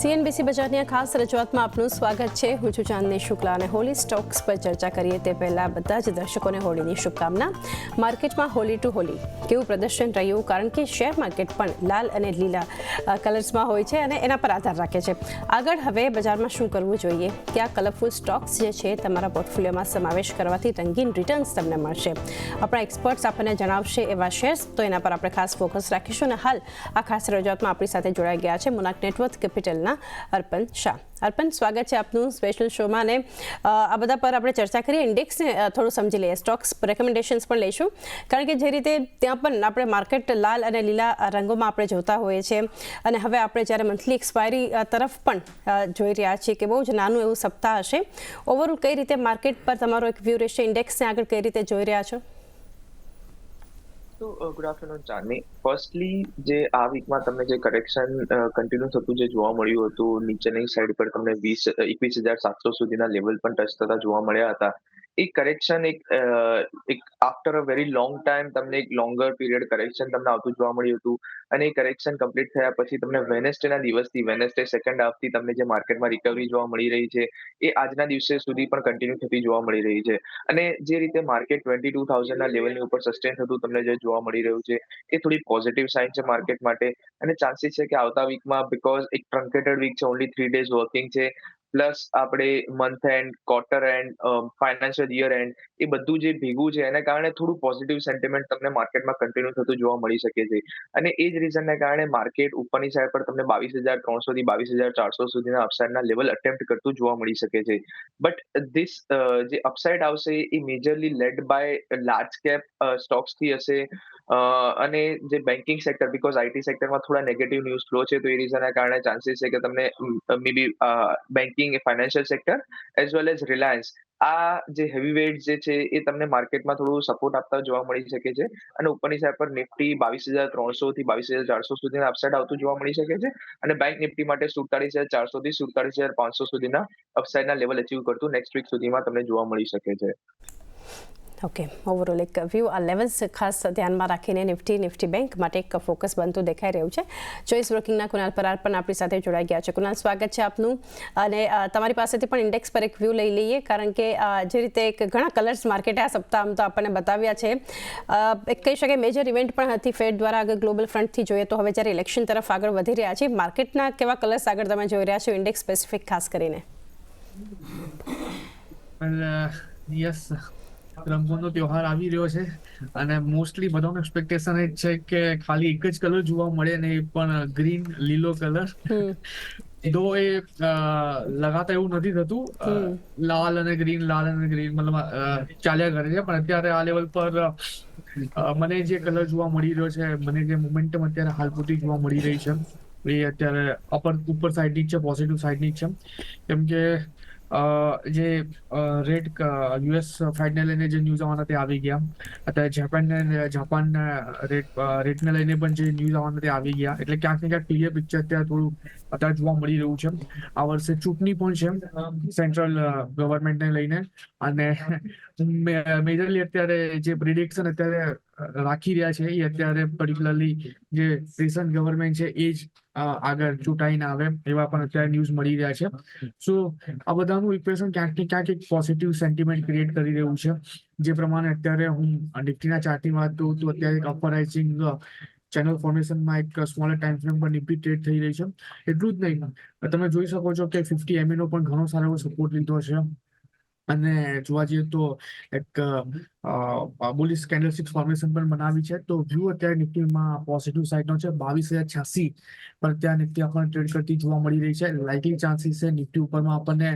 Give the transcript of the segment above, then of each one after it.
CNBC બજારની આ ખાસ રજૂઆતમાં આપનું સ્વાગત છે. હું છું ચાંદની શુક્લા અને હોલી સ્ટોક્સ પર ચર્ચા કરીએ તે પહેલાં બધા જ દર્શકોને હોળીની શુભકામના. માર્કેટમાં હોલી ટુ હોલી કેવું પ્રદર્શન રહ્યું, કારણ કે શેર માર્કેટ પણ લાલ અને લીલા કલર્સમાં હોય છે અને એના પર આધાર રાખે છે. આગળ હવે બજારમાં શું કરવું જોઈએ, કયા કલરફુલ સ્ટોક્સ જે છે તમારા પોર્ટફોલિયોમાં સમાવેશ કરવાથી રંગીન રિટર્ન્સ તમને મળશે. આપણા એક્સપર્ટ્સ આપણને જણાવશે એવા શેર્સ, તો એના પર આપણે ખાસ ફોકસ રાખીશું. અને હાલ આ ખાસ રજૂઆતમાં આપણી સાથે જોડાઈ ગયા છે મોનાક નેટવર્થ કેપિટલના અર્પણ શાહ. અર્પણ, સ્વાગત છે આપનું સ્પેશિયલ શોમાં. અને આ બધા પર આપણે ચર્ચા કરીએ, ઇન્ડેક્સને થોડું સમજી લઈએ, સ્ટોક્સ રેકમેન્ડેશન્સ પણ લઈશું, કારણ કે જે રીતે ત્યાં પણ આપણે માર્કેટ લાલ અને લીલા રંગોમાં આપણે જોતા હોઈએ છીએ. અને હવે આપણે જ્યારે મંથલી એક્સપાયરી તરફ પણ જોઈ રહ્યા છીએ કે બહુ જ નાનું એવું સપ્તાહ હશે. ઓવરઓલ કઈ રીતે માર્કેટ પર તમારો એક વ્યૂ રહેશે, ઇન્ડેક્સને આગળ કઈ રીતે જોઈ રહ્યા છો? ગુડ આફ્ટરનૂન ચાંદની. ફર્સ્ટલી જે આ વીકમાં તમને જે કરેક્શન કન્ટિન્યુ થતું જે જોવા મળ્યું હતું, નીચેની સાઈડ પર તમને 21,700 સુધીના લેવલ પણ ટચ થતા જોવા મળ્યા હતા. એ કરેક્શન એક after a very long time તમને એક લોંગર પીરિયડ કરેક્શન તમને આવતું જોવા મળ્યું હતું. અને એ કરેક્શન કમ્પ્લીટ થયા પછી તમને વેનસડેના દિવસથી, વેનસડે સેકન્ડ હાફથી તમને જે માર્કેટમાં રિકવરી જોવા મળી રહી છે, એ આજના દિવસે સુધી પણ કન્ટિન્યુ થતી જોવા મળી રહી છે. અને જે રીતે માર્કેટ 22,000ના લેવલની ઉપર સસ્ટેન થતું તમને જે જોવા મળી રહ્યું છે, એ થોડી પોઝિટિવ સાઇન છે માર્કેટ માટે. અને ચાન્સીસ છે કે આવતા વીકમાં, બીકોઝ એક ટ્રંકેટેડ વીક છે, ઓનલી 3 ડેઝ વર્કિંગ છે, પ્લસ આપણે month end, quarter end, financial year end, એ બધું જે ભેગું છે એના કારણે થોડું પોઝિટિવ સેન્ટિમેન્ટ તમને માર્કેટમાં કન્ટિન્યુ થતું જોવા મળી શકે છે. અને એ જ રીઝનને કારણે માર્કેટ ઉપરની સાઈડ પર તમને 22,300 થી 22,400 સુધીના અપસાઇડના લેવલ અટેમ્પ્ટ કરતું જોવા મળી શકે છે. બટ ધીસ જે અપસાઇડ આવશે એ majorly led by large cap સ્ટોક્સથી હશે. અને જે બેન્કિંગ સેક્ટર, બીકોઝ આઈટી સેક્ટરમાં થોડા નેગેટિવ ન્યૂઝ ફ્લો છે, તો એ રીઝનના કારણે ચાન્સીસ છે કે તમને maybe banking, financial sector as well as Reliance, આ જે હેવી વેઇટ જે છે એ તમને માર્કેટમાં થોડું સપોર્ટ આપતા જોવા મળી શકે છે. અને ઉપરની સાઈડ પર નિફ્ટી 22,300 થી 22,400 સુધીના અપસાઇડ આવતું જોવા મળી શકે છે. અને બેંક નિફ્ટી માટે 47,400 થી 47,500 સુધીના અપસાઇડના લેવલ અચીવ કરતું નેક્સ્ટ વીક સુધીમાં તમને જોવા મળી શકે છે. ઓકે, ઓવરઓલ એક વ્યૂ, આ લેવલ્સ ખાસ ધ્યાનમાં રાખીને નિફ્ટી બેંક માટે એક ફોકસ બનતું દેખાઈ રહ્યું છે. ચોઈસ બ્રોકિંગના કુનાલ પરાર પણ આપણી સાથે જોડાઈ ગયા છે. કુનાલ, સ્વાગત છે આપનું. અને તમારી પાસેથી પણ ઇન્ડેક્સ પર એક વ્યૂ લઈ લઈએ, કારણ કે જે રીતે એક ઘણા કલર્સ માર્કેટે આ સપ્તાહ તો આપણને બતાવ્યા છે. એક કહી શકાય મેજર ઇવેન્ટ પણ હતી ફેડ દ્વારા. આગળ ગ્લોબલ ફ્રન્ટથી જોઈએ તો હવે જ્યારે ઇલેક્શન તરફ આગળ વધી રહ્યા છે, માર્કેટના કેવા કલર્સ આગળ તમે જોઈ રહ્યા છો, ઇન્ડેક્સ સ્પેસિફિક ખાસ કરીને? યસ, રંગોનો તહેવાર આવી રહ્યો છે અને મોસ્ટલી બધાનું એક્સપેક્ટેશન એ છે કે ખાલી એક જ કલર જોવા મળે, ને એ પણ ગ્રીન, લીલો કલર. તો એ લગાતા એવું નથી થતું. લાલ અને ગ્રીન મતલબ ચાલ્યા કરે છે. પણ અત્યારે આ લેવલ પર મને જે કલર જોવા મળી રહ્યો છે, મને જે મોમેન્ટમ અત્યારે હાલ પૂરતી જોવા મળી રહી છે, એ અત્યારે ઉપર સાઈડની જ છે, પોઝિટિવ સાઈડની જ છે. કેમ કે જે રેટ યુએસ ફેડને લઈને જે ન્યૂઝ આવવાના તે આવી ગયા. અત્યારે જાપાનના રેટને લઈને પણ જે ન્યૂઝ આવવાના તે આવી ગયા. એટલે ક્યાંક ને ક્યાંક ક્લિયર પિક્ચર અત્યારે થોડું અત્યારે જોવા મળી રહ્યું છે. આ વર્ષે ચૂંટણી પણ છે સેન્ટ્રલ ગવર્મેન્ટને લઈને. અને મેજરલી અત્યારે જે પ્રિડિક્શન અત્યારે રાખી રહ્યા છે, એ અત્યારે પર્ટિક્યુલરલી જે રિસન્ટ ગવર્મેન્ટ છે એ જ આગળ ચૂંટાઈને આવે એવા પણ અત્યારે ન્યૂઝ મળી રહ્યા છે. સો આ બધાનું ઇક્વેશન ક્યાંક ને ક્યાંક એક પોઝિટિવ સેન્ટિમેન્ટ ક્રિએટ કરી રહ્યું છે. જે પ્રમાણે અત્યારે હું નિફ્ટીના ચાર્ટની વાત કરું તો અત્યારે એક અપરાઇઝિંગ ચેનલ ફોર્મેશનમાં એક સ્મોલર ટાઈમ ફ્રેમ પર નિફ્ટી ટ્રેડ થઈ રહી છે. એટલું જ નહીં, તમે જોઈ શકો છો કે 50 MA નો પણ ઘણો સારો એવો સપોર્ટ લીધો છે. અને જોવા જઈએ તો એક બુલિશ કેન્ડલસ્ટિક ફોર્મેશન પણ બનાવી છે. તો વ્યૂ અત્યારે નિફ્ટીમાં પોઝિટિવ સાઈડનો છે. 22,086 પર ત્યાં નિફ્ટી આપણને ટ્રેડ કરતી જોવા મળી રહી છે. લાઇકલી ચાન્સીસ છે નિફ્ટી ઉપરમાં આપણને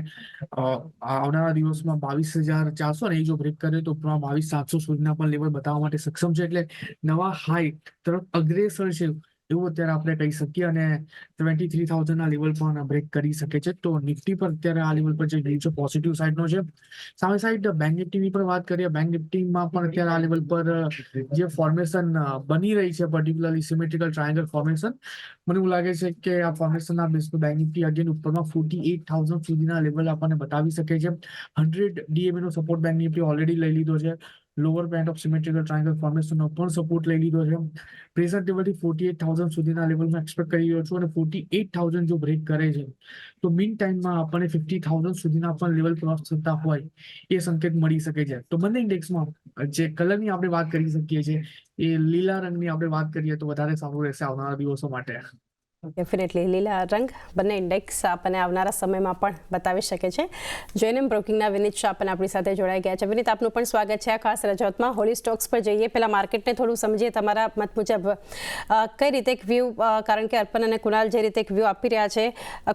આવનારા દિવસમાં 22,400 ને એ જો બ્રેક કરે તો ઉપરમાં 22,700 સુધીના પણ લેવલ બતાવવા માટે સક્ષમ છે. એટલે નવા હાઈ તરફ અગ્રેસર છે એવું અત્યારે આપણે કહી શકીએ. અને 23,000ના લેવલ પણ બ્રેક કરી શકે છે. તો નિફ્ટી પર અત્યારે આ લેવલ પર જે વ્યૂ છે પોઝિટિવ સાઈડનો છે. સામે સાઈડ બેંક નિફ્ટીની પર વાત કરીએ, બેંક નિફ્ટીમાં પણ અત્યારે આ લેવલ પર જે ફોર્મેશન બની રહી છે, પર્ટિક્યુલરલી સિમેટ્રિકલ ટ્રાયેંગલ ફોર્મેશન, મને એવું લાગે છે કે આ ફોર્મેશનના બેઝ પર બેંક નિફ્ટી અગેન ઉપરમાં 48,000 સુધીના લેવલ આપણને બતાવી શકે છે. 100 DMA નો સપોર્ટ બેંક નિફ્ટી ઓલરેડી લઈ લીધો છે. Lower band of symmetrical triangle ફોર્મેશનનો પણ સપોર્ટ લઈ લીધો છે. પ્રેઝન્ટ લેવલથી 48,000 સુધીના લેવલમાં એક્સપેક્ટ કરી રહ્યો છું અને 48,000 જો બ્રેક કરે છે તો મીન ટાઈમમાં આપણને 50,000 સુધીના પણ લેવલ ક્રોસ થતા હોય એ સંકેત મળી શકે છે. તો બંને ઇન્ડેક્સમાં જે કલરની આપણે વાત કરી શકીએ છીએ એ લીલા રંગની આપણે વાત કરીએ તો વધારે સારું રહેશે આવનારા દિવસો માટે. ડેફિનેટલી લીલા રંગ બંને ઇન્ડેક્સ આપણને આવનારા સમયમાં પણ બતાવી શકે છે. જોઈનમ બ્રોકિંગના વિનીત શાહ પણ આપણી સાથે જોડાઈ ગયા છે. વિનીત, આપનું પણ સ્વાગત છે આ ખાસ રજૂઆતમાં. હોલી સ્ટોક્સ પર જઈએ પહેલા માર્કેટને થોડું સમજીએ તમારા મત મુજબ કઈ રીતે એક વ્યૂ, કારણ કે અર્પણ અને કુણાલ જે રીતે એક વ્યૂ આપી રહ્યા છે,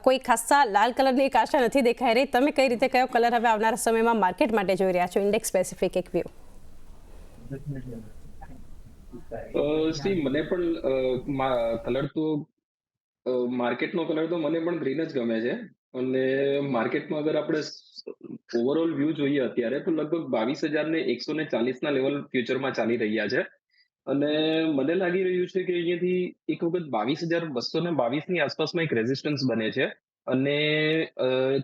કોઈ ખાસા લાલ કલરની એક આશા નથી દેખાઈ રહી. તમે કઈ રીતે કયો કલર હવે આવનારા સમયમાં માર્કેટ માટે જોઈ રહ્યા છો, ઇન્ડેક્સ સ્પેસિફિક એક વ્યૂ? મને પણ કલર તો માર્કેટનો કલર તો મને પણ ગ્રીન જ ગમે છે. અને માર્કેટમાં અગર આપણે ઓવરઓલ વ્યૂ જોઈએ અત્યારે તો લગભગ 22,140 લેવલ ફ્યુચરમાં ચાલી રહ્યા છે. અને મને લાગી રહ્યું છે કે અહીંયાથી એક વખત 22,222 ની આસપાસમાં એક રેઝિસ્ટન્સ બને છે. અને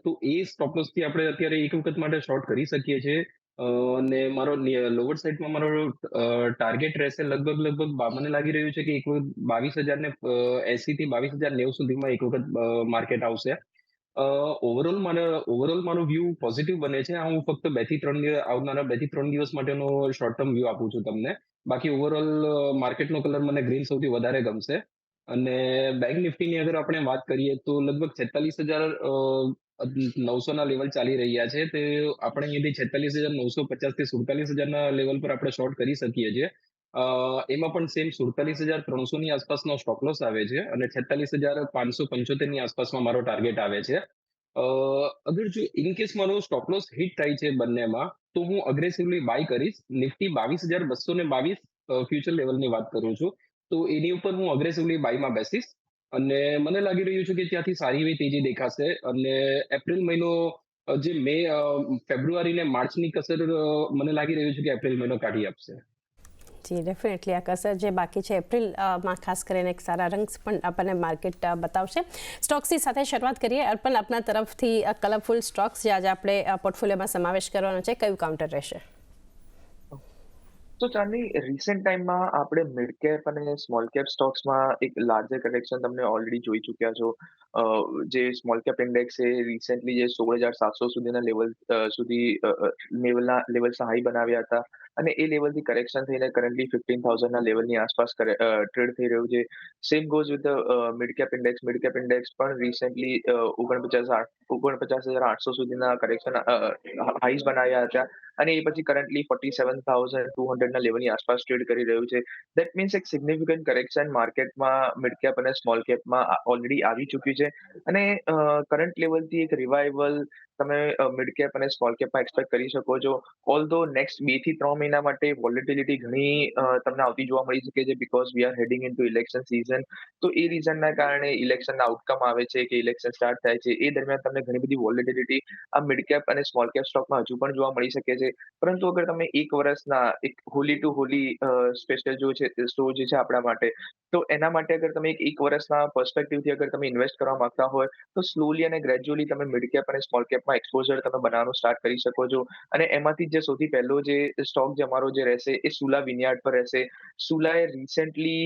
તો એ સ્ટોપ લોસ થી આપણે અત્યારે એક વખત માટે શોર્ટ કરી શકીએ છીએ. અને મારો લોવર સાઈડમાં મારો ટાર્ગેટ રહેશે લગભગ મને લાગી રહ્યું છે કે એક વખત 22,080 થી 22,090 સુધીમાં એક વખત માર્કેટ આવશે. ઓવરઓલ મારો વ્યૂ પોઝિટિવ બને છે. હું ફક્ત 2 થી 3 દિવસ માટેનો શોર્ટ ટર્મ વ્યૂ આપું છું તમને. બાકી ઓવરઓલ માર્કેટનો કલર મને ગ્રીન સૌથી વધારે ગમશે. અને બેંક નિફ્ટીની અગર આપણે વાત કરીએ તો લગભગ 46,900 લેવલ ચાલી રહ્યા છે. તે આપણે અહીંયાથી 46,950 થી 47,000 લેવલ પર આપણે શોર્ટ કરી શકીએ છીએ. એમાં પણ સેમ 47,300 ની આસપાસનો સ્ટોપ લોસ આવે છે અને 46,575 ની આસપાસમાં મારો ટાર્ગેટ આવે છે. અગર જો ઇન કેસ મારો સ્ટોપ લોસ હિટ થાય છે બંનેમાં તો હું અગ્રેસિવલી બાય કરીશ. નિફ્ટી 22,222 ફ્યુચર લેવલની વાત કરું છું તો એની ઉપર હું અગ્રેસિવલી બાયમાં બેસીશ. અને મને લાગી રહ્યું છે કે ત્યાંથી સારી એવી તેજી દેખાશે. અને એપ્રિલ મહિનો જે ફેબ્રુઆરી ને માર્ચની કસર મને લાગી રહ્યું છે કે એપ્રિલ મહિનો કાઢી આપશે. જી, ડેફિનેટલી આ કસર જે બાકી છે એપ્રિલમાં ખાસ કરીને એક સારા રંગ પણ આપણને માર્કેટ બતાવશે. સ્ટોક્સની સાથે શરૂઆત કરીએ. અર્પણ, આપના તરફથી કલરફુલ સ્ટોક્સ જે આજે આપણે પોર્ટફોલિયોમાં સમાવેશ કરવાનો છે, કયું કાઉન્ટર રહેશે? તો ચાંદની, રિસેન્ટ ટાઈમમાં આપણે મિડ કેપ અને સ્મોલ કેપ સ્ટોક્સમાં એક લાર્જર કરેક્શન તમને ઓલરેડી જોઈ ચૂક્યા છો. જે સ્મોલ કેપ ઇન્ડેક્સ એ રિસેન્ટલી જે 16,700 સુધીના લેવલ્સના હાઈ બનાવ્યા હતા અને એ લેવલથી કરેક્શન થઈને કરન્ટલી 15,000ના લેવલની આસપાસ ટ્રેડ થઈ રહ્યું છે. Same goes with mid cap index. Mid cap index પણ રિસેન્ટલી 49,800 સુધીના કરેક્શન હાઈસ બનાવ્યા હતા અને એ પછી કરન્ટલી 47,200ના લેવલની આસપાસ ટ્રેડ કરી રહ્યું છે. દેટ મીન્સ એક સિગ્નિફિકન્ટ કરેક્શન માર્કેટમાં મિડ કેપ અને સ્મોલ કેપમાં ઓલરેડી આવી ચૂક્યું છે. અને કરંટ લેવલથી એક રિવાઇવલ તમે મિડ કેપ અને સ્મોલ કેપમાં એક્સપેક્ટ કરી શકો છો. ઓલ્ધો નેક્સ્ટ 2 થી 3 મહિના માટે વોલેટિલિટી ઘણી તમને આવતી જોવા મળી શકે છે because we are heading into election season. તો એ રીઝનના કારણે ઇલેક્શનના આઉટકમ આવે છે કે ઇલેક્શન સ્ટાર્ટ થાય છે એ દરમિયાન તમને ઘણી બધી વોલેટિલિટી આ મિડ કેપ અને સ્મોલ કેપ સ્ટોકમાં હજુ પણ જોવા મળી શકે છે. પરંતુ અગર તમે એક વર્ષના એક હોલી ટુ હોલી સ્પેશિયલ જે છે આપણા માટે, તો એના માટે અગર તમે એક વર્ષના પર્સપેક્ટિવથી અગર તમે ઇન્વેસ્ટ કરવા માંગતા હોય તો સ્લોલી અને ગ્રેજ્યુઅલી તમે મિડ કેપ અને સ્મોલ કેપમાં એક્સપોઝર તમે બનાવવાનું સ્ટાર્ટ કરી શકો છો. અને એમાંથી જે સૌથી પહેલો જે સ્ટોક જે અમારો જે રહેશે એ સુલા વિનયાર્ડ પર રહેશે. સુલાએ રિસેન્ટલી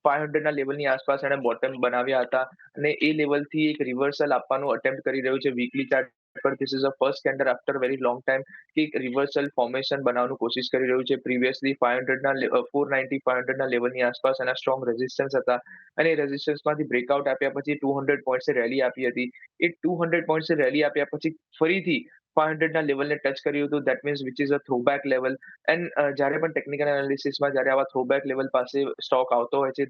500ના લેવલની આસપાસ એને બોટમ બનાવ્યા હતા અને એ લેવલથી એક રિવર્સલ આપવાનું અટેમ્પ્ટ કરી રહ્યું છે વીકલી ચાર્ટ પર. This is a first candle after very long time કે એક રિવર્સલ ફોર્મેશન બનાવવાનું કોશિશ કરી રહ્યું છે. પ્રીવિયસલી 490-500ના લેવલની આસપાસ એના સ્ટ્રોંગ રેઝિસ્ટન્સ હતા અને રેઝિસ્ટન્સમાંથી બ્રેકઆઉટ આપ્યા પછી 200 પોઈન્ટ્સે રેલી આપી હતી. એ 200 પોઈન્ટ્સે રેલી આપ્યા પછી ફરીથી 500ના લેવલને ટચ કર્યું હતું. That means which is a throwback level. And જ્યારે પણ ટેકનિકલ એનાલિસિસમાં જ્યારે આવા થ્રોબેક લેવલ પાસે સ્ટોક આવતો હોય છે,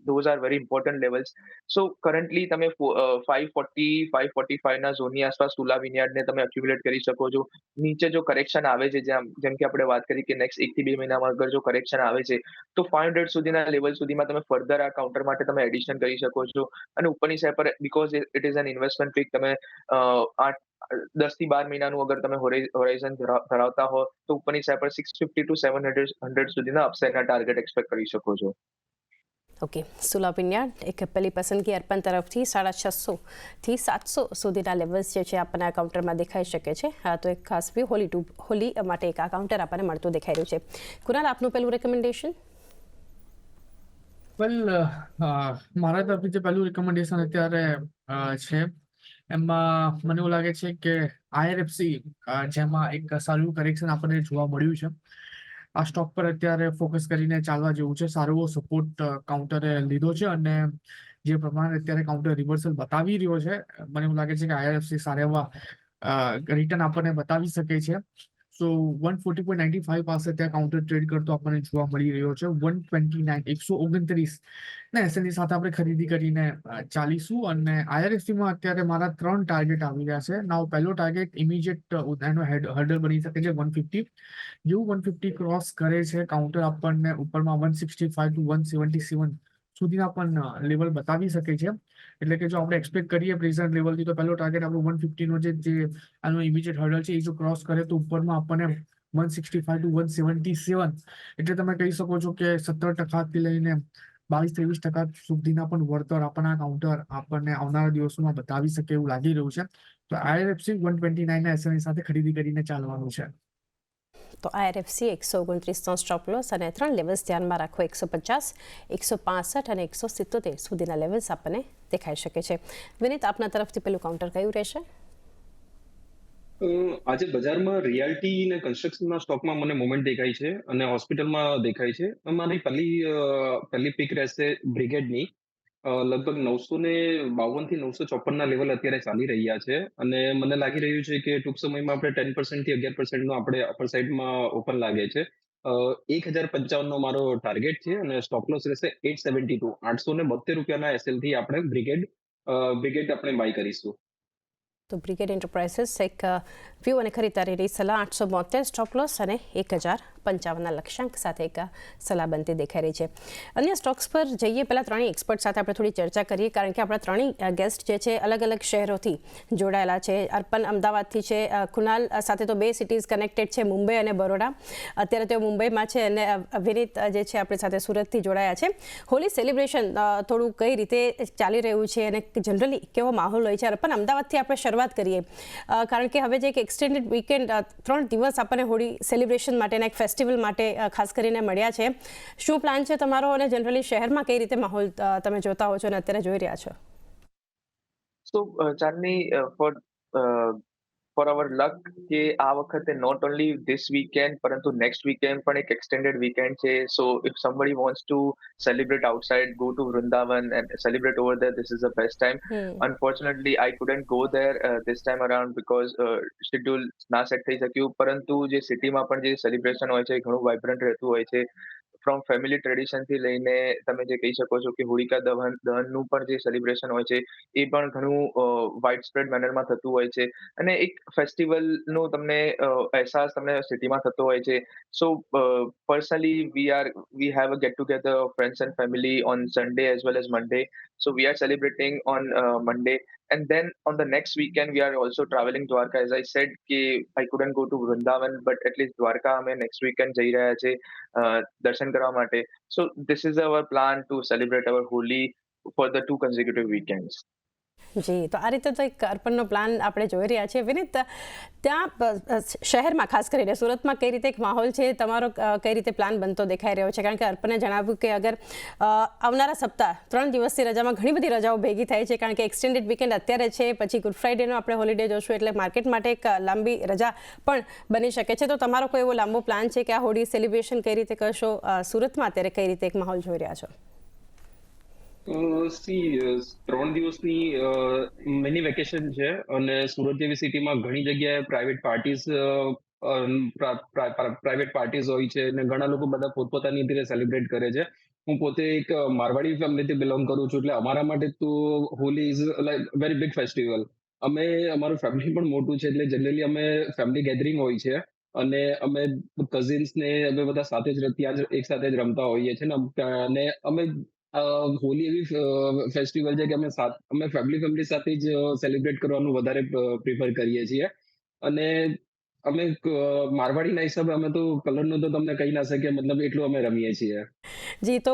those are very important levels. So currently તમે 540-545ના ઝોનની આસપાસ સુલા વિનયાર્ડને તમે એક્યુમ્યુલેટ કરી શકો છો. નીચે જો કરેક્શન આવે છે, જેમ કે આપણે વાત કરી કે નેક્સ્ટ 1 થી 2 મહિનામાં અગર જો કરેક્શન આવે છે તો 500 સુધીના લેવલ સુધીમાં તમે ફર્ધર આ કાઉન્ટર માટે તમે એડિશન કરી શકો છો. અને ઉપરની સાઈડ પર because it is an investment pick, તમે 10 થી 12 મહિનાનું અગર તમે હોરાઇઝન ધરાવતા હો તો ઉપરની સાઈડ પર 650 to 700 સુધીના અપસાઇડના ટાર્ગેટ એક્સપેક્ટ કરી શકો છો. ઓકે, સુલા વિન્યાર્ડ એક પહેલી પસંદગી અર્પણ તરફથી 650 થી 700 સુધીના લેવલ્સ જે છે આપણને આ કાઉન્ટરમાં દેખાઈ શકે છે. હા, તો એક ખાસ વ્યૂ હોલી માટે એક આ કાઉન્ટર આપણને મળતું દેખાઈ રહ્યું છે. કુનાલ, આપનું પહેલું રેકમેન્ડેશન? વેલ, મારા તરફથી જે પહેલું રિકમેન્ડેશન અત્યારે છે એમાં મને એવું લાગે છે કે આઈઆરએફસી, જેમાં એક સારું કરેક્શન આપણને જોવા મળ્યું છે. આ સ્ટોક પર અત્યારે ફોકસ કરીને ચાલવા જેવું છે. સારો એવો સપોર્ટ કાઉન્ટરે લીધો છે અને જે પ્રમાણે અત્યારે કાઉન્ટર રિવર્સલ બતાવી રહ્યો છે, મને એવું લાગે છે કે આઈઆરએફસી સારા એવા રિટર્ન આપણને બતાવી શકે છે. સો 140.95 પાસે ત્યાં કાઉન્ટર ટ્રેડ કરતો આપણને જોવા મળી રહ્યો છે. 129 ના એસએલની સાથે આપણે ખરીદી કરીને ચાલીશું. અને આઈઆરએફસીમાં અત્યારે મારા 3 ટાર્ગેટ આવી રહ્યા છે. નાવ પહેલો ટાર્ગેટ ઇમિડિયેટ એનો હર્ડલ બની શકે છે 150. જેવું 150 ક્રોસ કરે છે કાઉન્ટર આપણને ઉપરમાં 165 ટુ 177 સુધીના પણ લેવલ બતાવી શકે છે. એટલે કે જો આપણે એક્સપેક્ટ કરીએ પ્રેઝન્ટ લેવલથી, તો પહેલો ટાર્ગેટ આપણો 150 નો જે આનો ઇમિડિયેટ હર્ડલ છે, એ જો ક્રોસ કરે તો ઉપરમાં આપણને 165 ટુ 177, એટલે તમે કહી શકો છો કે 17% થી લઈને 22-23% સુધીના પણ વળતર આપણા કાઉન્ટર આપણને આવનારા દિવસોમાં બતાવી શકે એવું લાગી રહ્યું છે. તો આઈઆરએફસી 129 ના એસએલની સાથે ખરીદી કરીને ચાલવાનું છે. તો આઈઆરએફસી 129નો સ્ટોપ લોસ અને 3 લેવલ્સ ધ્યાનમાં રાખો. 150, 165 અને 177 સુધીના લેવલ્સ આપણને દેખાઈ શકે છે. વિનીત, આપના તરફથી પેલું કાઉન્ટર કયું રહેશે? આજે બજારમાં રિયાલ્ટી અને કન્સ્ટ્રક્શનના સ્ટોકમાં મને મોમેન્ટ દેખાય છે અને હોસ્પિટલમાં દેખાય છે. મારી પહેલી પિક રહેશે બ્રિગેડની. લગભગ 952 થી 954 ના લેવલ અત્યારે ચાલી રહ્યા છે અને મને લાગી રહ્યું છે કે ટૂંક સમયમાં આપણે 10% થી 11% નો આપણે અપર સાઇડમાં ઓપન લાગે છે. 1055 નો મારો ટાર્ગેટ છે અને સ્ટોપ લોસ રહેશે 872. 872 રૂપિયાના એસએલ થી આપણે બ્રિગેડ આપણે બાય કરીશું. તો બ્રિગેડ એન્ટરપ્રાઇઝિસ એક વ્યૂ અને ખરીદારીની સલાહ 872 સ્ટોપ લોસ અને 1055ના લક્ષ્યાંક સાથે એક સલાહ બનતી દેખાઈ રહી છે. અન્ય સ્ટોક્સ પર જઈએ પહેલાં ત્રણેય એક્સપર્ટ સાથે આપણે થોડી ચર્ચા કરીએ, કારણ કે આપણા ત્રણેય ગેસ્ટ જે છે અલગ અલગ શહેરોથી જોડાયેલા છે. અર્પણ અમદાવાદથી છે, કુનાલ સાથે તો 2 સિટીઝ કનેક્ટેડ છે, મુંબઈ અને બરોડા. અત્યારે તેઓ મુંબઈમાં છે, અને વિનીત જે છે આપણી સાથે સુરતથી જોડાયા છે. હોલી સેલિબ્રેશન થોડું કઈ રીતે ચાલી રહ્યું છે અને જનરલી કેવો માહોલ હોય છે? અર્પણ, અમદાવાદથી આપણે શરૂઆત કરીએ, કારણ કે હવે જે એક એક્સટેન્ડેડ વીકેન્ડ 3 દિવસ આપણને હોળી સેલિબ્રેશન માટેના એક ફેસ્ટિવલ માટે ખાસ કરીને મળ્યા છે. શું પ્લાન છે તમારો અને જનરલી શહેરમાં કઈ રીતે માહોલ તમે જોતા હો છો અને અત્યારે જોઈ રહ્યા છો? સો ચાંદની, ફોર અવર લક કે આ વખતે નોટ ઓનલી ધીસ વીકેન્ડ પરંતુ નેક્સ્ટ વીકેન્ડ પણ એક એક્સટેન્ડેડ વીકેન્ડ છે. સો if somebody wants to celebrate outside, go to Vrindavan and celebrate over there, this is the best time. Unfortunately, I couldn't go there this time around because schedule ના set થઈ શક્યું. પરંતુ જે સિટીમાં પણ જે celebration હોય છે એ ઘણું વાઇબ્રન્ટ રહેતું હોય છે. ફ્રોમ ફેમિલી ટ્રેડિશનથી લઈને તમે જે કહી શકો છો કે હોળિકા દહનનું પણ જે સેલિબ્રેશન હોય છે એ પણ ઘણું વાઇડ સ્પ્રેડ મેનરમાં થતું હોય છે અને એક ફેસ્ટિવલનો તમને અહેસાસ તમને સિટીમાં થતો હોય છે. સો personally we have a get together of friends and family on Sunday as well as Monday. So we are celebrating on Monday, and then on the next weekend we are also traveling Dwarka. As I said કે I couldn't go to Vrindavan, but at least Dwarka અમે next weekend જઈ રહ્યા છે દર્શન કરવા માટે. So this is our plan to celebrate our Holi for the 2 consecutive weekends. જી, તો આ રીતે તો એક અર્પણનો પ્લાન આપણે જોઈ રહ્યા છીએ. વિનીત, ત્યાં શહેરમાં ખાસ કરીને સુરતમાં કઈ રીતે એક માહોલ છે, તમારો કઈ રીતે પ્લાન બનતો દેખાઈ રહ્યો છે? કારણ કે અર્પણે જણાવ્યું કે અગર આવનારા સપ્તાહ 3 દિવસની રજામાં ઘણી બધી રજાઓ ભેગી થાય છે, કારણ કે એક્સટેન્ડેડ વીકેન્ડ અત્યારે છે, પછી ગુડ ફ્રાઇડેનો આપણે હોલિડે જોશું, એટલે માર્કેટ માટે એક લાંબી રજા પણ બની શકે છે. તો તમારો કોઈ એવો લાંબો પ્લાન છે કે આ હોળી સેલિબ્રેશન કઈ રીતે કરશો? સુરતમાં અત્યારે કઈ રીતે એક માહોલ જોઈ રહ્યા છો? 3 દિવસની મિની વેકેશન છે અને સુરત જેવી સિટીમાં ઘણી જગ્યાએ પ્રાઇવેટ પાર્ટીઝ હોય છે અને ઘણા લોકો બધા પોતપોતાની રીતે સેલિબ્રેટ કરે છે. હું પોતે એક મારવાડી ફેમિલીથી બિલોંગ કરું છું, એટલે અમારા માટે તો Holi is like very big festival. અમારું ફેમિલી પણ મોટું છે, એટલે જનરલી અમે ફેમિલી ગેધરિંગ હોય છે અને અમે કઝિન્સ ને અમે બધા સાથે જ ત્યાં જ એક સાથે જ રમતા હોઈએ છીએ અને અમે હોલી એવી ફેસ્ટિવલ છે કે અમે ફેમિલી સાથે જ સેલિબ્રેટ કરવાનું વધારે પ્રિફર કરીએ છીએ. અને અમે મારવાડીના હિસાબે અમે તો કલરનું તો તમને કહી ના શકીએ, મતલબ એટલું અમે રમીએ છીએ. જી, તો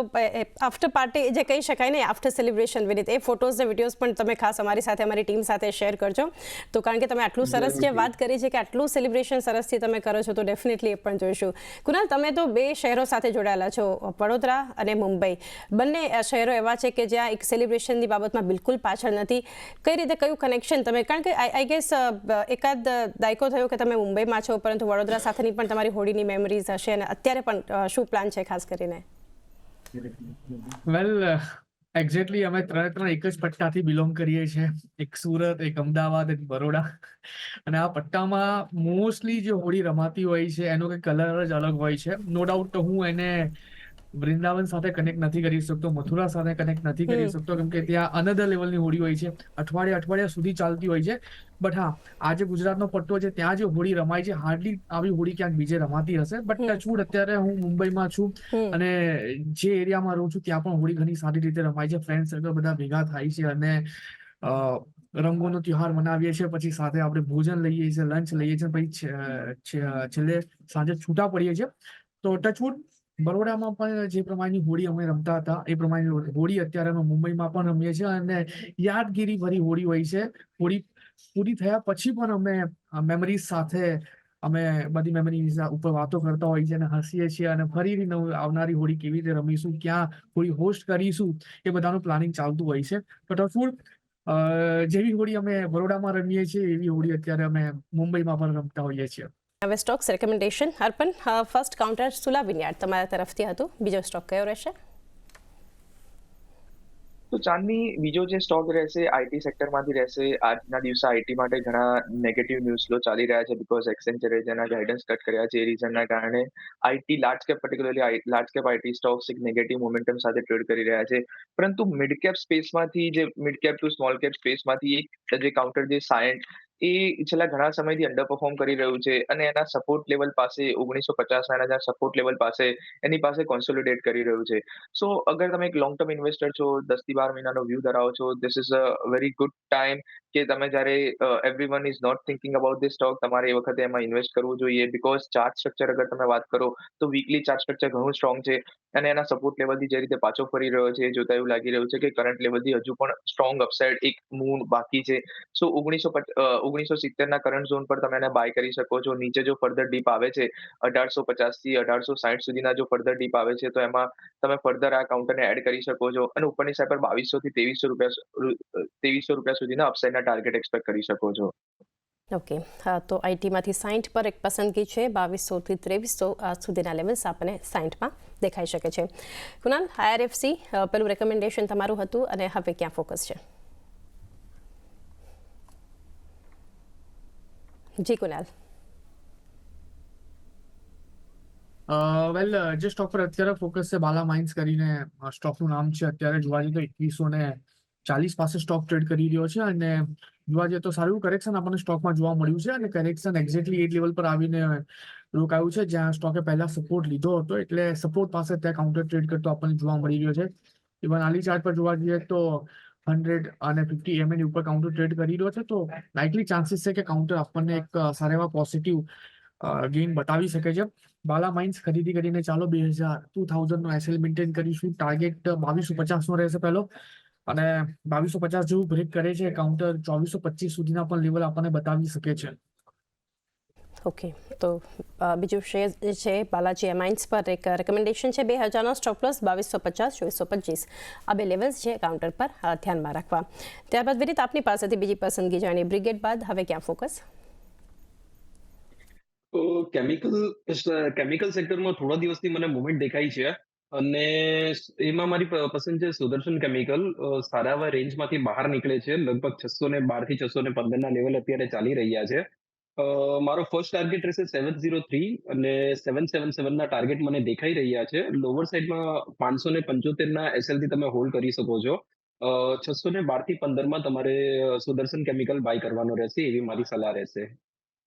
આફ્ટર પાર્ટી જે કહી શકાય ને, આફ્ટર સેલિબ્રેશન વિનીત, એ ફોટોઝ ને વિડીયોઝ પણ તમે ખાસ અમારી સાથે, અમારી ટીમ સાથે શેર કરજો. તો કારણ કે તમે આટલું સરસ જે વાત કરી છે કે આટલું સેલિબ્રેશન સરસથી તમે કરો છો, તો ડેફિનેટલી એ પણ જોઈશું. કુનાલ, તમે તો બે શહેરો સાથે જોડાયેલા છો, વડોદરા અને મુંબઈ. બંને શહેરો એવા છે કે જ્યાં એક સેલિબ્રેશનની બાબતમાં બિલકુલ પાછળ નથી. કઈ રીતે, કયું કનેક્શન તમે, કારણ કે આઈ ગેસ એકાદ દાયકો થયો કે તમે મુંબઈમાં છો, પરંતુ વડોદરા સાથેની પણ તમારી હોળીની મેમરીઝ હશે, અને અત્યારે પણ શું પ્લાન છે ખાસ કરીને? વેલ, એક્ઝેક્ટલી અમે ત્રણ એક જ પટ્ટાથી બિલોંગ કરીએ છીએ. એક સુરત, એક અમદાવાદ, એક બરોડા. અને આ પટ્ટામાં મોસ્ટલી જે હોળી રમાતી હોય છે એનો કંઈક કલર જ અલગ હોય છે. નો ડાઉટ હું એને વૃંદાવન સાથે કનેક્ટ નથી કરી શકતો, મથુરા સાથે કનેક્ટ નથી કરી શકતો, કેમ કે ત્યાં અનધર લેવલની હોળી હોય છે, અઠવાડિયા સુધી ચાલતી હોય છે. બટ હા, આ જે ગુજરાતનો પટ્ટો છે ત્યાં જે હોળી રમાય છે, હાર્ડલી આવી હોળી ક્યાંક બીજે રમાતી હશે. બટ ટચવુડ અત્યારે હું મુંબઈમાં છું અને જે એરિયામાં રહું છું ત્યાં પણ હોળી ઘણી સારી રીતે રમાય છે. ફ્રેન્ડ સર્કલ બધા ભેગા થાય છે અને રંગોનો ત્યોહાર મનાવીએ છીએ. પછી સાથે આપણે ભોજન લઈએ છીએ, લંચ લઈએ છીએ, પછી છેલ્લે સાંજે છૂટા પડીએ છીએ. તો ટચવુડ બરોડામાં પણ જે પ્રમાણની હોળી અમે રમતા હતા એ પ્રમાણની હોળી અત્યારે અમે મુંબઈમાં પણ રમીએ છીએ અને યાદગીરી ભરી હોળી હોય છે. હોળી પૂરી થયા પછી પણ અમે મેમરીઝ સાથે અમે બધી મેમરીઝ ઉપર વાતો કરતા હોઈએ છીએ અને હસીએ છીએ અને ફરી આવનારી હોળી કેવી રીતે રમીશું, ક્યાં હોળી હોસ્ટ કરીશું, એ બધાનું પ્લાનિંગ ચાલતું હોય છે. તો ટચવુડ જેવી હોળી અમે બરોડામાં રમીએ છીએ એવી હોળી અત્યારે અમે મુંબઈમાં પણ રમતા હોઈએ છીએ. હવે સ્ટોક્સ રેકમેન્ડેશન. અર્પણ, ફર્સ્ટ કાઉન્ટર સુલા વિન્યાર્ડ તમારા તરફથી હતું. બીજો સ્ટોક કયો રહેશે? તો ચાંદની, બીજો જે સ્ટોક રહેશે આઈટી સેક્ટરમાંથી રહેશે. આજના દિવસે આઈટી માટે ઘણા નેગેટિવ ન્યૂઝ ફ્લો ચાલી રહ્યા છે, બીકોઝ એક્સેન્ચરે જેના ગાઈડન્સ કટ કર્યા છે એ રીઝનના કારણે IT large cap, particularly large cap IT stocks એક નેગેટિવ મોમેન્ટમ સાથે ટ્રેડ કરી રહ્યા છે. પરંતુ મિડ કેપ સ્પેસમાંથી, જે mid cap to small cap સ્પેસમાંથી એક જે કાઉન્ટર જે સાયન્ટ, એ છેલ્લા ઘણા સમયથી અંડર પરફોર્મ કરી રહ્યું છે અને એના સપોર્ટ લેવલ પાસે 1950 ના સપોર્ટ લેવલ પાસે એની પાસે કોન્સોલિડેટ કરી રહ્યું છે. સો અગર તમે એક લોંગ ટર્મ ઇન્વેસ્ટર છો, 10 થી 12 મહિનાનો વ્યૂ ધરાવો છો, this is a very good time કે તમે જ્યારે everyone is not thinking about this stock, તમારે એ વખતે એમાં ઇન્વેસ્ટ કરવું જોઈએ. બીકોઝ ચાર્ટ સ્ટ્રક્ચર અગર તમે વાત કરો તો વીકલી ચાર્ટ સ્ટ્રક્ચર ઘણું સ્ટ્રોંગ છે અને એના સપોર્ટ લેવલથી જે રીતે પાછો ફરી રહ્યો છે એ જોતા એવું લાગી રહ્યું છે કે કરંટ લેવલથી હજુ પણ સ્ટ્રોંગ અપસાઇડ એક મૂવ બાકી છે. સો 1970 ના કરંટ ઝોન પર તમે એને બાય કરી શકો છો. નીચે જો ફર્ધર ડીપ આવે છે 1850 થી 1860 સુધીના જો ફર્ધર ડીપ આવે છે તો એમાં તમે ફર્ધર આ કાઉન્ટરને એડ કરી શકો છો અને ઉપરની સાઈડ પર 2200 થી 2300 રૂપિયા સુધીના અપસાઇડના ટાર્ગેટ એક્સપેક્ટ કરી શકો છો. ઓકે, હા, તો આઈટીમાંથી 60 પર એક પસંદગી છે. 2200 થી 2300 સુધીના લેવલ્સ આપણને 60માં દેખાઈ શકે છે. કુનાલ, આઈઆરએફસી પેલું રેકમેન્ડેશન તમારું હતું અને હવે ક્યાં ફોકસ છે? જી કુનાલ. વેલ, જે સ્ટોક પર અત્યારે ફોકસ છે બાલા માઇન્સ કરીને સ્ટોકનું નામ છે. અત્યારે જોવા જઈએ તો 2140 પાસે સ્ટોક ટ્રેડ કરી રહ્યો છે અને જોવા જઈએ તો સારું કરેક્શન આપણને સ્ટોકમાં જોવા મળ્યું છે અને કરેક્શન એક્ઝેક્ટલી એ લેવલ પર આવીને રોકાયું છે જ્યાં સ્ટોકે પહેલા સપોર્ટ લીધો હતો. એટલે સપોર્ટ પાસે ત્યાં કાઉન્ટર ટ્રેડ કરતો આપણને જોવા મળી રહ્યો છે. ઇવન આલી ચાર્ટ પર જોવા જઈએ તો 100 અને 50 MA ઉપર કાઉન્ટર ટ્રેડ કરી રહ્યો છે. તો લાઇકલી ચાન્સીસ છે કે કાઉન્ટર આપણને એક સારા એવા પોઝિટિવ ગેઇન બતાવી શકે છે. બાલા માઇન્સ ખરીદી કરીને ચાલો 2000 નો એસએલ મેન્ટેન કરીશું. ટાર્ગેટ 2250 નો રહેશે પહેલો અને 2250 જેવું બ્રેક કરે છે કાઉન્ટર 2425 સુધીના પણ લેવલ આપણને બતાવી શકે છે. ઓકે, તો બીજું શેર જે છે બાલાજી એમાઇન્સ પર એક રેકમેન્ડેશન છે 2000નો સ્ટોપ લોસ 2250 2425 આ બે લેવલ્સ છે કાઉન્ટર પર ધ્યાનમાં રાખવા. ત્યારબાદ વિરીત, આપની પાસેથી બીજી પસંદગી જાણી. બ્રિગેડ બાદ હવે ક્યાં ફોકસ? તો કેમિકલ સેક્ટરમાં થોડા દિવસથી મને મુવમેન્ટ દેખાઈ છે અને એમાં મારી પસંદ છે સુદર્શન કેમિકલ. સારા એવા રેન્જમાંથી બહાર નીકળે છે. લગભગ 612 થી 615 ના લેવલ અત્યારે ચાલી રહ્યા છે. મારો ફર્સ્ટ ટાર્ગેટ રહેશે 703 અને 777 ના ટાર્ગેટ મને દેખાઈ રહ્યા છે. લોવર સાઈડમાં 575 ના એસએલ થી તમે હોલ્ડ કરી શકો છો. 612 થી 15 માં તમારે સુદર્શન કેમિકલ બાય કરવાનો રહેશે એવી મારી સલાહ રહેશે.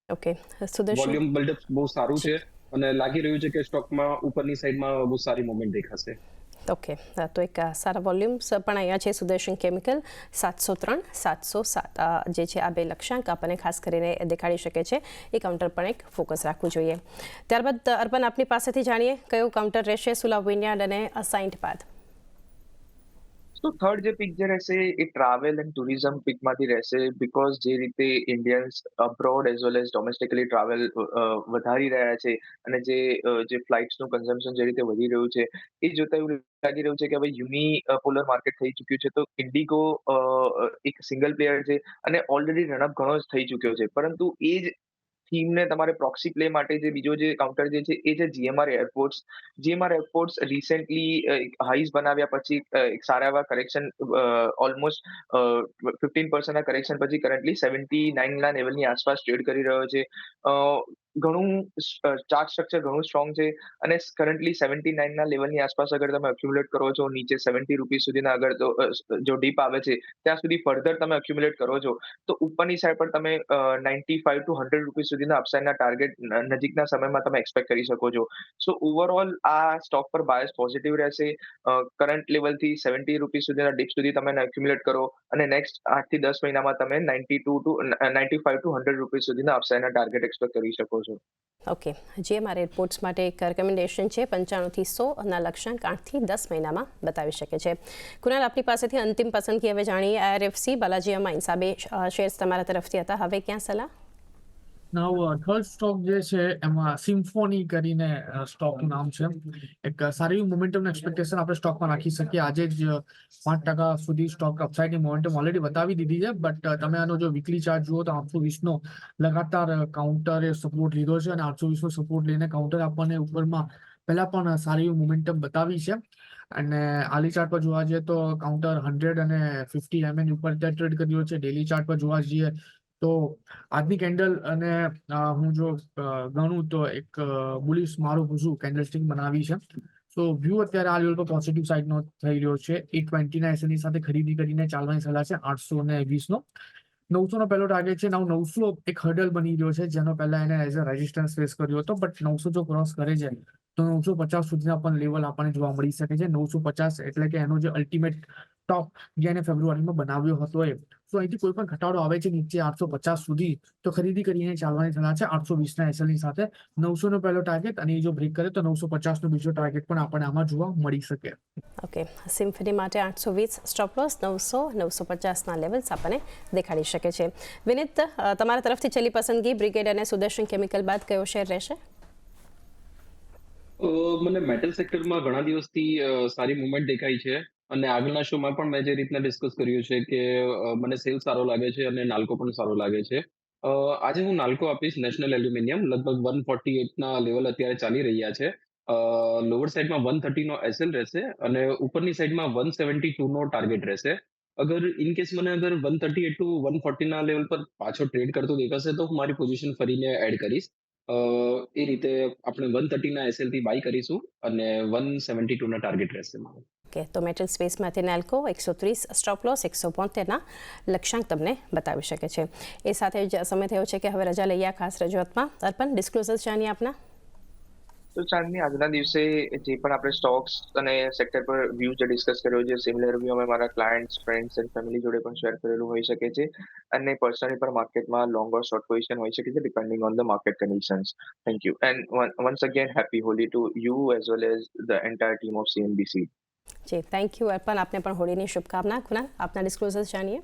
ઓકે, સુદર્શન વોલ્યુમ બિલ્ડઅપ બહુ સારું છે અને લાગી રહ્યું છે કે સ્ટોકમાં ઉપરની સાઈડમાં બહુ સારી મોમેન્ટ દેખાશે. ઓકે, તો એક સારા વોલ્યુમ્સ પણ અહીંયા છે. સુદર્શન કેમિકલ 703, 707 જે છે આ બે લક્ષ્યાંક આપણને ખાસ કરીને દેખાડી શકે છે. એ કાઉન્ટર પણ એક ફોકસ રાખવું જોઈએ. ત્યારબાદ અર્પણ, આપની પાસેથી જાણીએ કયું કાઉન્ટર રહેશે સુલા વિનયાર્ડ અને અસાઇન્ટ બાદ. તો થર્ડ જે પિક જે રહેશે એ ટ્રાવેલ એન્ડ ટુરિઝમ પિકમાંથી રહેશે, બીકોઝ જે રીતે Indians abroad as well as domestically travel વધારી રહ્યા છે અને જે ફ્લાઇટ્સનું કન્ઝમ્પશન જે રીતે વધી રહ્યું છે એ જોતા એવું લાગી રહ્યું છે કે હવે યુનિપોલર માર્કેટ થઈ ચૂક્યું છે. તો ઇન્ડિગો એક સિંગલ પ્લેયર છે અને ઓલરેડી રનઅપ ઘણો જ થઈ ચૂક્યો છે, પરંતુ એ જ થીમને તમારે પ્રોક્સી પ્લે માટે જે બીજો જે કાઉન્ટર જે છે એ છે GMR airports. GMR airports recently highs બનાવ્યા પછી એક સારા એવા કરેક્શન, ઓલમોસ્ટ 15% કરેક્શન પછી કરન્ટલી 79 લેવલની આસપાસ ટ્રેડ કરી રહ્યો છે. ઘણું ચાર્ટ સ્ટ્રક્ચર ઘણું સ્ટ્રોંગ છે અને કરન્ટલી 79 લેવલની આસપાસ અગર તમે અક્યુમ્યુલેટ કરો છો, નીચે 70 રૂપીસ સુધીના અગર તો જો ડીપ આવે છે ત્યાં સુધી ફર્ધર તમે અક્યુમ્યુલેટ કરો છો તો ઉપરની સાઈડ પર તમે 95 ટુ 100 રૂપીસ સુધીના અપસાઇડના ટાર્ગેટ નજીકના સમયમાં તમે એક્સપેક્ટ કરી શકો છો. સો ઓવરઓલ આ સ્ટોક પર બાયસ પોઝિટિવ રહેશે. કરંટ લેવલથી 70 રૂપીસ સુધીના ડીપ સુધી તમે એક્યુમ્યુલેટ કરો અને નેક્સ્ટ 8 થી 10 મહિનામાં તમે 95 ટુ 100 રૂપીસ સુધીના અપસાઇડના ટાર્ગેટ એક્સપેક્ટ કરી શકો છો. ઓકે, જીએમઆર એરપોર્ટ્સ માટે એક રેકમેન્ડેશન છે 95 થી 100 ના લક્ષ્યાંક 8 થી 10 મહિનામાં બતાવી શકે છે. કુનાલ, આપની પાસેથી અંતિમ પસંદગી હવે જાણીએ. આઈઆરએફસી, બાલાજી અમાઇન્સ, આ બે શેર્સ તમારા તરફથી હતા. હવે ક્યાં સલાહ? નાવ થર્ડ સ્ટોક જે છે એમાં સિમ્ફોની કરીને સ્ટોકનું નામ છે. એક સારી મોમેન્ટમ એક્સપેક્ટેશન આપણે સ્ટોકમાં રાખી શકીએ. આજે જ 5% સુધી સ્ટોક અપસાઇડની મોમેન્ટમ ઓલરેડી બતાવી દીધી છે, બટ તમે આનો જો વીકલી ચાર્ટ જુઓ તો 820નો લગાતાર કાઉન્ટરે સપોર્ટ લીધો છે અને 820નો સપોર્ટ લઈને કાઉન્ટર આપણને ઉપરમાં પહેલા પણ સારી મોમેન્ટમ બતાવી છે. અને આલી ચાર્ટ પર જોવા જઈએ તો કાઉન્ટર 100 અને 50 mm ઉપર ટ્રેડ કર્યો છે. ડેલી ચાર્ટ પર જોવા જઈએ તો આજની કેન્ડલ અને હું જો ગણું તો એક બુલિશ મારું પૂછું કેન્ડલસ્ટિક બનાવી છે. સો વ્યૂ અત્યારે આ લેવલ પર પોઝિટિવ સાઇડનો થઈ રહ્યો છે. 820ના એસએલની સાથે ખરીદી કરીને ચાલવાની સલાહ છે. 820નો 900નો પહેલો ટાર્ગેટ છે. 900 એક હર્ડલ બની રહ્યો છે જેનો પહેલા એને એઝ અ રેઝિસ્ટન્સ ફેસ કર્યો હતો, બટ 900 જો ક્રોસ કરે છે તો 950 સુધીના પણ લેવલ આપણને જોવા મળી શકે છે. 950 એટલે કે એનો જે અલ્ટિમેટ ટોપ જે એને ફેબ્રુઆરીમાં બનાવ્યો હતો એ. તો અહીંથી કોઈ પણ ઘટાડો આવે છે નીચે 850 સુધી તો ખરીદી કરીને ચાલવાની સલાહ છે. 820ના એસએલની સાથે 900નો પહેલો ટાર્ગેટ અને જો બ્રેક કરે તો 950નો બીજો ટાર્ગેટ પણ આપણને આમાં જોવા મળી શકે. ઓકે, સિમ્ફની માટે 820 સ્ટોપ લોસ, 900, 950ના લેવલ્સ આપણને દેખાડી શકે છે. વિનીત, તમારા તરફથી છેલ્લી પસંદગી બ્રિગેડ અને સુદર્શન કેમિકલ બાદ કયો શેર રહેશે? મને મેટલ સેક્ટરમાં ઘણા દિવસથી સારી મુવમેન્ટ દેખાઈ છે અને આગળના શોમાં પણ મેં જે રીતના ડિસ્કસ કર્યું છે કે મને સેલ સારો લાગે છે અને નાલ્કો પણ સારો લાગે છે. આજે હું નાલ્કો આપીશ. નેશનલ એલ્યુમિનિયમ લગભગ 148ના લેવલ અત્યારે ચાલી રહ્યા છે. લોઅર સાઈડમાં 130નો એસએલ રહેશે અને ઉપરની સાઈડમાં 172નો ટાર્ગેટ રહેશે. અગર ઇન કેસ મને અગર 138 ટુ 140ના લેવલ પર પાછો ટ્રેડ કરતો દેખાશે તો હું મારી પોઝિશન ફરીને એડ કરીશ. એ રીતે આપણે 130ના એસએલ થી બાય કરીશું અને 172ના ટાર્ગેટ રહેશે મારો. ઓકે, તો મેટલ સ્પેસમાંથી નાલ્કો 130 સ્ટોપ લોસ, 172ના લક્ષ્યાંક તમને બતાવી શકે છે. એ સાથે જ સમય થયો છે કે હવે રજા લઈએ ખાસ રજૂઆતમાં. અર્પણ, ડિસ્ક્લોઝર્સ જાણીએ આપના. તો ચાંદની, આજના દિવસે જે પણ આપણે સ્ટોક્સ અને સેક્ટર પર વ્યૂ જે ડિસ્કસ કર્યો છે, સિમિલર વ્યૂ અમે મારા ક્લાયન્ટ્સ, ફ્રેન્ડ્સ એન્ડ ફેમિલી જોડે પણ શેર કરેલું હોઈ શકે છે અને પર્સનલી પણ માર્કેટમાં લોંગ ઓર શોર્ટ પોઝિશન હોઈ શકે છે depending on the market conditions. Thank you and once again happy Holi to you as well as the entire team of CNBC. જી, થેન્ક યુ અર્પણ. આપને પણ હોળીની શુભકામના. કુનાલ, આપના ડિસ્ક્લોઝર્સ જાણીએ.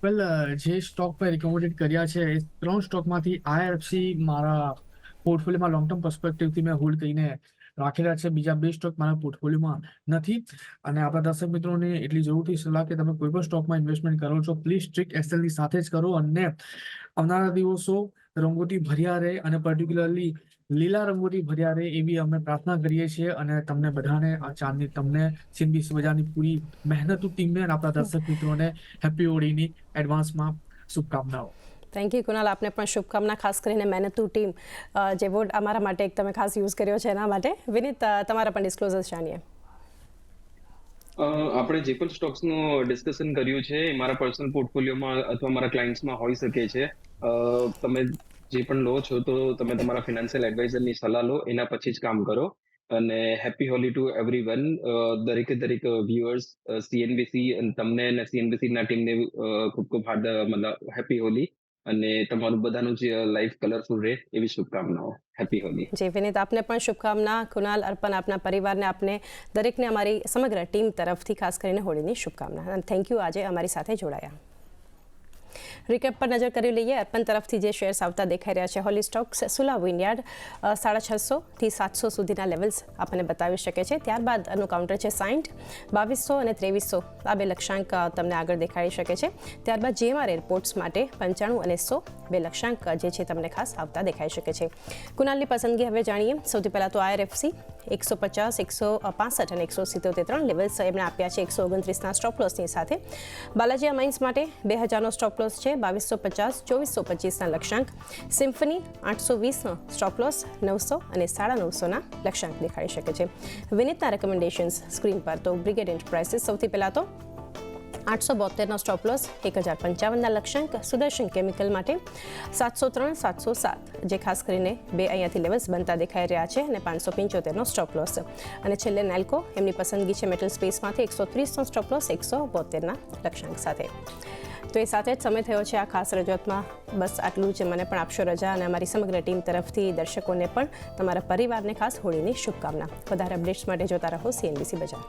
વેલ, જે સ્ટોક મેં રિકમેન્ડેડ કર્યા છે એ 3 સ્ટોકમાંથી IRFC મારા પોર્ટફોલિયોમાં લોંગ ટર્મ પર્સપેક્ટિવથી મેં હોલ્ડ કરીને રાખેલા છે. બીજા 2 સ્ટોક મારા પોર્ટફોલિયોમાં નથી અને આપણા દર્શક મિત્રોને એટલી જરૂરથી સલાહ કે તમે કોઈ પણ સ્ટોકમાં ઇન્વેસ્ટમેન્ટ કરો છો પ્લીઝ સ્ટ્રિક્ટ એસએલની સાથે જ કરો અને આવનારા દિવસો રંગોથી ભર્યા રહે અને પર્ટિક્યુલરલી લીલા રંગોથી ભર્યા રહે એવી અમે પ્રાર્થના કરીએ છીએ અને તમને બધાને આ ચાંદની તમને CNBC બજારની પૂરી મહેનતુ ટીમને અને આપણા દર્શક મિત્રોને હેપી હોળીની એડવાન્સમાં શુભકામનાઓ. થેન્ક યુ કુનાલ, આપને પણ શુભકામના. ખાસ કરીને મહેનતુ ટીમ જે વર્ડ અમારા માટે એક તમે ખાસ યુઝ કર્યો છે એના માટે. વિનીત, તમારા પણ ડિસ્ક્લોઝર્સ જાણીએ. આપણે જે પણ સ્ટોક્સનું ડિસ્કશન કર્યું છે એ મારા પર્સનલ પોર્ટફોલિયોમાં અથવા મારા ક્લાયન્ટ્સમાં હોઈ શકે છે. તમે જે પણ લો છો તો તમે તમારા ફિનાન્શિયલ એડવાઇઝરની સલાહ લો, એના પછી જ કામ કરો. અને હેપી હોલી ટુ એવરીવન. દરેક વ્યુઅર્સ સીએનબીસી અને તમને અને સીએનબીસી ના ટીમને ખૂબ ખૂબ મતલબ હેપી હોલી, અને તમારું બધાનું જે લાઈફ કલરફુલ રહે એવી શુભકામનાઓ. હેપી હોલી. જે વિનીત, આપને પણ શુભકામના. કુનાલ, અર્પણ, આપના પરિવારને, આપને દરેકને અમારી સમગ્ર ટીમ તરફથી ખાસ કરીને હોળીની શુભકામના. અને થેન્ક યુ આજે અમારી સાથે જોડાયા. રિકેપ પર નજર કરી લઈએ. અર્પણ તરફથી જે શેર્સ આવતા દેખાઈ રહ્યા છે. હોલી સ્ટોક્સ સુલા વિનયાર્ડ 650 થી 700 સુધીના લેવલ્સ આપણને બતાવી શકે છે. ત્યારબાદ આનું કાઉન્ટર છે 60, 2200 અને 2300. આ બે લક્ષ્યાંક તમને આગળ દેખાડી શકે છે. ત્યારબાદ GMR એરપોર્ટ્સ માટે 95 અને 100 બે લક્ષ્યાંક જે છે તમને ખાસ આવતા દેખાઈ શકે છે. કુનાલની પસંદગી હવે જાણીએ. સૌથી પહેલાં તો IRFC 150, 165 અને 177 3 લેવલ્સ એમણે આપ્યા છે 129ના સ્ટોપ લોસની સાથે. બાલાજી માઇન્સ માટે 2000નો સ્ટોપ લોસ છે, 2250, 2425ના લક્ષ્યાંક. સિમ્ફની 820નો સ્ટોપ લોસ, 900 અને 950ના લક્ષ્યાંક દેખાડી શકે છે. વિનીતના રેકમેન્ડેશન્સ સ્ક્રીન પર. તો બ્રિગેડ એન્ટરપ્રાઇઝિસ સૌથી પહેલાં તો 872નો સ્ટોપ લોસ, 1055ના લક્ષ્યાંક. સુદર્શન કેમિકલ માટે 703, 707 જે ખાસ કરીને બે અહીંયાથી લેવલ્સ બનતા દેખાઈ રહ્યા છે, અને 575નો સ્ટોપ લોસ. અને છેલ્લે નેલ્કો, એમની પસંદગી છે મેટલ સ્પેસમાંથી 130નો સ્ટોપ લોસ, 172ના લક્ષ્યાંક સાથે. તો એ સાથે જ સમય થયો છે આ ખાસ રજૂઆતમાં. બસ આટલું જ. મને પણ આપશો રજા, અને અમારી સમગ્ર ટીમ તરફથી દર્શકોને પણ તમારા પરિવારને ખાસ હોળીની શુભકામના. વધારે અપડેટ્સ માટે જોતા રહો CNBC બજાર.